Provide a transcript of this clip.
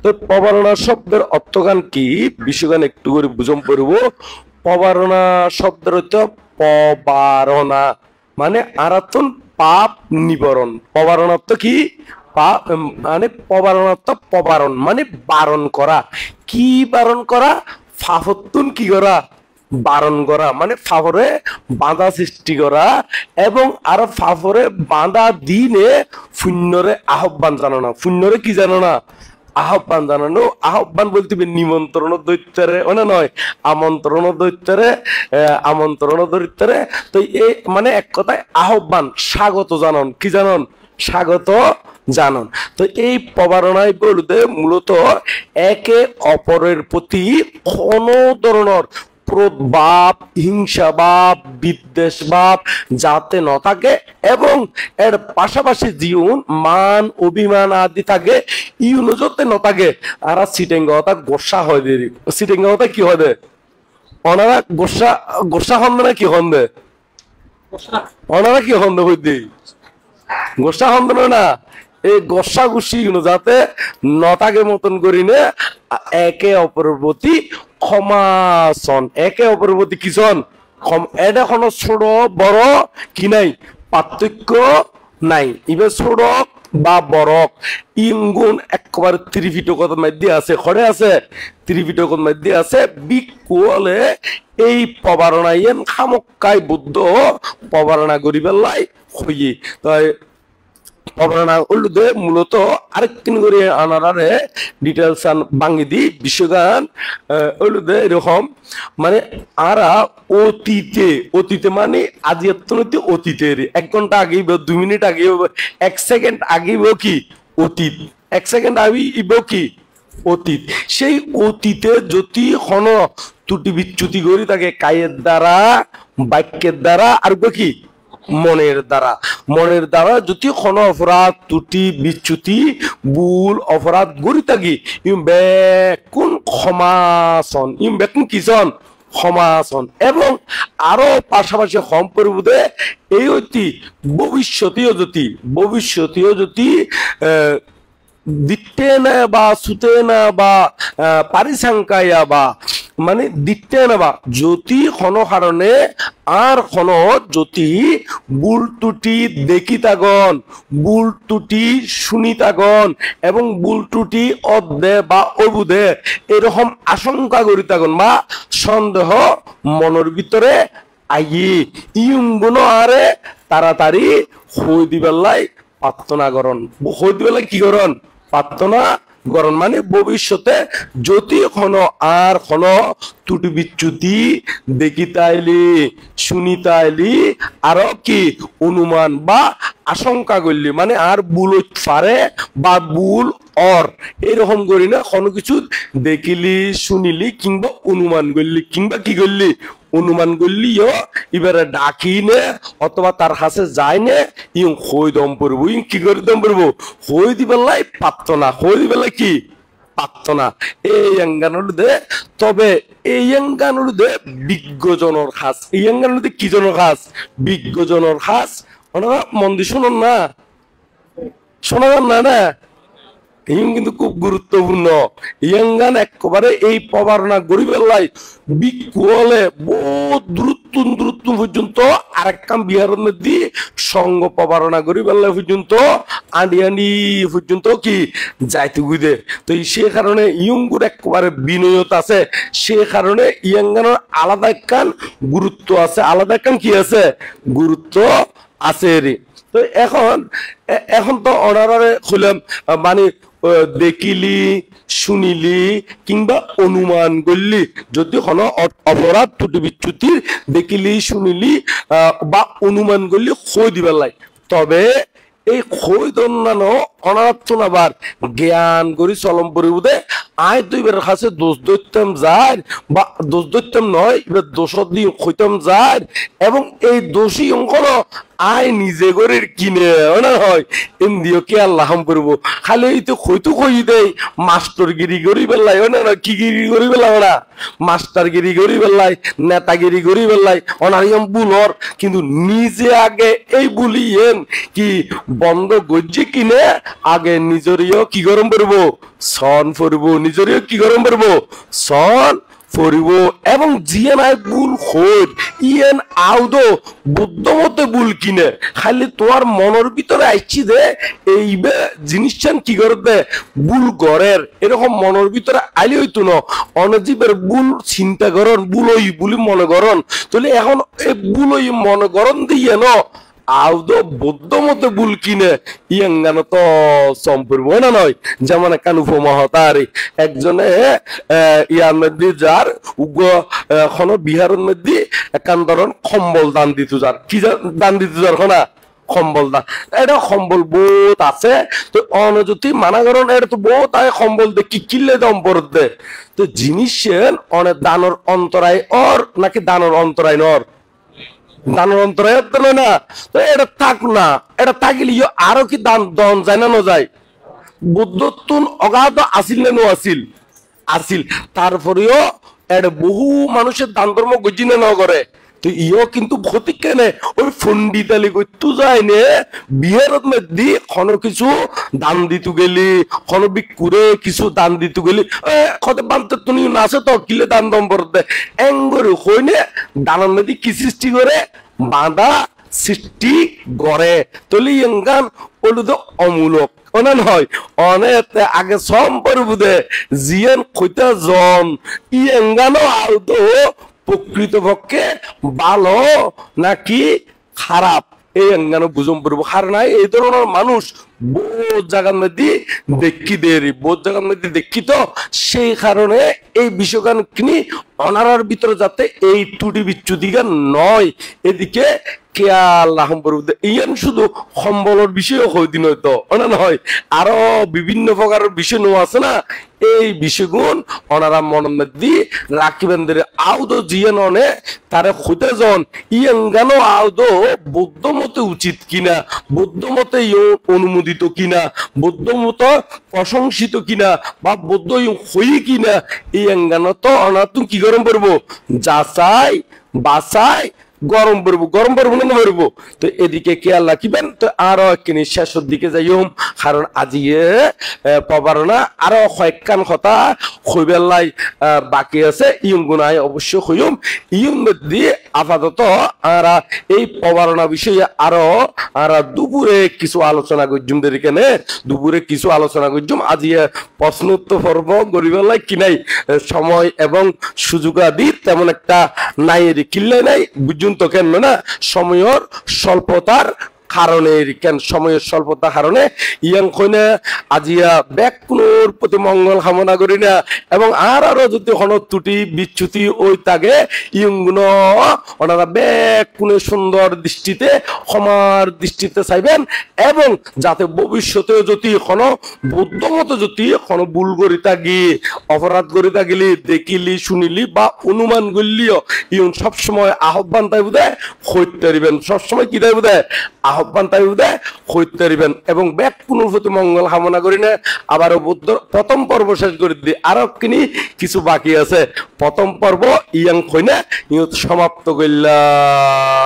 তো প্রবারণা শব্দের অর্থগান কি বিষয়গান একটু করে বুঝম পড়ব। প্রবারণা শব্দের অর্থ প্রবারণা মানে আরাতন পাপ নিবারণ। প্রবারণার্থ কি পাপ মানে প্রবারণার্থ প্রবারণ মানে বারণ করা। কি বারণ করা? ফাফতুন কি করা? বারণ করা মানে ফাফরে বাধা সৃষ্টি করা এবং আর ফাফরে বাধা দিনে শূন্যরে আহ্বান জানানো। শূন্যরে কি জানো না? আহ্বান জানানো। আহ্বান বলতে নিমন্ত্রণ দৈত্যরে না নয়, আমন্ত্রণ দৈত্যরে, আমন্ত্রণ দৈত্যরে। তো এই মানে এক কথায় আহ্বান, স্বাগত জানান। কি জানান? স্বাগত জানান। তো এই প্রবারণায় বলতে মূলত একে অপরের প্রতি কোনো ধরনের ক্রোধ ভাব, হিংসা ভাব, বিদ্বেষ ভাব যাতে না থাকে এবং এর পাশাপাশি জীবন মান অভিমান আদি থাকে ইউনো যাতে না থাকে। আর সিটেঙ্গা গোসা হয় দেরি। সিটেঙ্গা কি হয় দে? ওনারা গোসা গোসা হন না কি হন দে? ওনারা কি হন দে বুঝলি? গোসা হন না। এই গোসা গুসি যাতে নটাকে মতন করি না একে অপরের প্রতি ক্ষমাসন। একে অপরের প্রতি কিসন? এটা কোনো ছোট বড় কি নাই, পার্থক্য নাই। ইবে ছোট বা বড় ইঙ্গুন একবার ত্রিপিটকত মধ্যে আছে, খড়ে আছে ত্রিপিটকত মধ্যে আছে। বিকুলে এই প্রবারণাইয়েন খামক্কাই বুদ্ধ প্রবারণা করিবার লাই হইয়ে। তাই প্রবারণা উল্লুদে মূলত আরেকদিন করে আনারে ডিটেলস বাঙ্গি দি বিশ্বগান উল্লুদে এরকম মানে আরা অতীতে, অতীতে মানে আজি অতীতের 1 ঘন্টা আগে 2 মিনিট আগে 1 সেকেন্ড আগে কি অতীত, 1 সেকেন্ড আগে কি অতীত। সেই অতীতে যদি হন ত্রুটি বিচ্যুতি করি তাকে কায়ের দ্বারা, বাক্যের দ্বারা আর কি মনের দ্বারা। মনের দ্বারা যদি কোনো অপরাধ ত্রুটি বিচ্যুতি ভুল অপরাধ গড়ি থাকি ইম বেকুন ক্ষমাসন, ইম বেকুন কিসন ক্ষমাসন। এবং আরো পাশাপাশি সম্পর্কে এই অতি ভবিষ্যতীয় যদি দিতে না বা সুতে না বা পারিসংখ্যায়া বা মানে দিতে না বা যদি কোনো কারণে আর কোনো যদি ভুল ত্রুটি দেখি থাকন, ভুল ত্রুটি শুনি থাকন এবং ভুল ত্রুটি অদে বা অবুধে এরকম আশঙ্কা করি থাকন বা সন্দেহ মনের ভিতরে আইয়ে ইউগুলো আরে তাড়াতাড়ি হই দিবেলাই প্রার্থনা করন। হই দিবেলাই কি করন? প্রার্থনা করন। মানে ভবিষ্যতে যদি কোনো আর কোনো ত্রুটি বিচ্যুতি দেখি তাইলি শুনি তাইলি আরো কি অনুমান বা আশঙ্কা করলি মানে আর ভুল পারে বা ভুল অর এরকম করি না কোনো কিছু দেখিলি শুনিলি কিংবা অনুমান করলি কিংবা কি করলি অনুমান করলিও এবারে ডাকি নে অথবা তার কাছে যায় নে ইং হই দম পড়বো। ইং কি করে দম পড়বো? হই দিবেলাই প্রার্থনা। হই দিবেলাই কি প্রার্থনা। এই অঙ্গানুর দে। তবে এই অঙ্গানুর দে বিজ্ঞজনের খাস। এই অঙ্গানুর দে কি জনের খাস? বিজ্ঞজনের খাস। ওনারা মন দিয়ে শুনুন না, শোনা যান না না কিন্তু খুব গুরুত্বপূর্ণ। ইয়াঙ্গান একেবারে এই প্রবারণা গরিবের লাই বিকুলে বহুত দূরত্ব পর্যন্ত আরেক কাম বিহারের মধ্যে সঙ্গ প্রবারণা গরিবের লাই পর্যন্ত আন্ডি পর্যন্ত কি যাইতে গুদে। তো সে কারণে ইয়ঙ্গুর একেবারে বিনয়ত আছে। সে কারণে ইয়াঙ্গানের আলাদা একখান গুরুত্ব আছে, আলাদা একখান কি আছে গুরুত্ব আছে রে। তো এখন তো অনারে হলাম মানে দেখিলি শুনিলি কিংবা অনুমান করলি যদি কোনো অপরাধ ত্রুটি বিচ্যুতির দেখিলি শুনিলি বা অনুমান করলি খই দিবার লাই। তবে এই খই দন্যানো অনারাত্মন আবার জ্ঞান করি চলম পরিবোধে আয় দুইবার কাছে দোষ দৈত্যম যায় বা দোষ দৈত্যম নয় এবার দোষ দিয়ে খইতম যায় এবং এই দোষী অঙ্কন আয় নিজে করে কিনে না হয় এমদিও কে আল্লাহ করবো খালি এই তো হয়তো কই দেয় মাস্টার গিরি করি বেলায় না কি গিরি করি বেলা ওরা মাস্টার গিরি করি বেলায় নেতাগিরি করি বেলায় অনারিয়ম বুলর কিন্তু নিজে আগে এই বুলিয়েন কি বন্ধ গজ্জি কিনে আগে নিজেরও কি গরম করবো সন পড়বো নিজেরও কি গরম করবো সন পড়িব এবং জিএনআই বুল হইত ইয়েন আউদো বুদ্ধ মতে বুল কিনে খালি তোমার মনের ভিতরে আইছি দে এই জিনিসটান কি করবে বুল গড়ের এরকম মনের ভিতরে আইলে হইতো না অনজীবের বুল চিন্তা করন বুলই বুলি মনে করন তাহলে এখন এই বুলই মনে করন দিয়ে ন আউদো বুদ্ধ মতে বুল কিনে ইয়াঙ্গানো তো সম্পূর্ণ না নয় যেমন কানুফ মহতারি একজনে ইয়ার মধ্যে যার উগ্র খন বিহারের মধ্যে একান ধরন কম্বল দান দিত যার কি দান দিত যার খনা কম্বল দান এটা কম্বল বহুত আছে তো অনজতি মানা করেন এটা তো বহুত আয় কম্বল দে কি কিনলে দম পড়তে তো জিনিস অনেক দানর অন্তরায় অর নাকি দানর অন্তরায় নর দানের অন্তরায় না তো এটা থাক না এটা থাকিলে আরো কি দান দন যায় না যায় বুদ্ধত্বন অগাধ আসিল না আসিল আসিল তারপরেও এটা বহু মানুষের দান ধর্ম গজি না করে তো ইও কিন্তু ক্ষতি কেনে ওই ফন্ডিতালি করতে যায় নে বিহারের মধ্যে কোনো কিছু দান দিতে গেলি কোনো বিকুরে কিছু দান দিতে গেলি কত বানতে তুমি নাচে তো কিলে দান দম করতে এঙ্গরে হইনে দানের মধ্যে কি সৃষ্টি করে বাঁধা সৃষ্টি করে তলি এঙ্গান ওলুদ অমূলক অনেন হয় অনেক আগে সম্পর্কে জিয়ান কইতা জন ই এঙ্গানো আউতো প্রকৃতপক্ষে ভালো নাকি খারাপ এই এঙ্গানো বুঝম পড়বো কারণ এই ধরনের মানুষ বহুত জায়গার মধ্যে দেখি দেরি বহুত জায়গার মধ্যে দেখি তো সেই কারণে এই বিষয়গান কিনি অনারার ভিতরে যাতে এই টুটি বিচ্যুতিগা নয় এদিকে খেয়াল ইয়ান শুধু সম্বলের বিষয় হইদিন হয়তো না নয় আরো বিভিন্ন প্রকারের বিষয় নো আছে না এই বিষয়গুণ ওনারা মনের মধ্যে রাখিবেন আউদো জিয়ান অনে তারে খুঁজে জন ইয়ান গেল আউদো বৌদ্ধ মতে উচিত কিনা বৌদ্ধ মতে অনুমোদিত কিনা বৌদ্ধ মত প্রশংসিত কিনা বা বৌদ্ধ হই কিনা এই অঙ্গানো তো অনার তুমি কি গরম পড়বো যাচাই বাসাই গরম পড়বো না পড়বো তো এদিকে খেয়াল রাখিবেন তো আরো একখানি শেষের দিকে যাইম কারণ আজিয়ে প্রবারণা আরো কয়েকখান কথা হইবেলাই বাকি আছে ইয়ং গুনায় অবশ্য হইম ইয়ং মধ্যে আপাতত আরা এই প্রবারণা বিষয়ে আরো দুপুরে কিছু আলোচনা করছুম কেনে দুপুরে কিছু আলোচনা করছুম আজিয়ে প্রশ্ন উত্তর পর্ব গরিবেলাই কি নাই সময় এবং সুযোগ আদি তেমন একটা নাই কিনলে নাই বুঝুন তো কেন না সময়ের স্বল্পতার কারণে কেন সময়ের স্বল্পতার কারণে ইয়াং কইনে আজিয়া ব্যাকুনোর প্রতি মঙ্গল কামনা করি না এবং আরো যদি কোনো ত্রুটি বিচ্যুতি ওই তাগে ইয়ংগুন ওনারা ব্যাকুনে সুন্দর দৃষ্টিতে ক্ষমার দৃষ্টিতে চাইবেন এবং যাতে ভবিষ্যতে যদি কোনো বুদ্ধমত যদি কোনো ভুল করি থাকি অপরাধ করি থাকিলি দেখিলি শুনিলি বা অনুমান করলিও ইয়ং সবসময় আহ্বান তাই বোধ হইতে পারিবেন সবসময় কি তাই বোধ আহ্বান তাই বোধ হইতে পারিবেন এবং ব্যাক পুনর্ভূতি মঙ্গল কামনা করি না আবারও বুদ্ধ প্রথম পর্ব শেষ করে দিই আরো কিনি কিছু বাকি আছে প্রথম পর্ব ইয়াং কইনা ইয়ত সমাপ্ত করলাম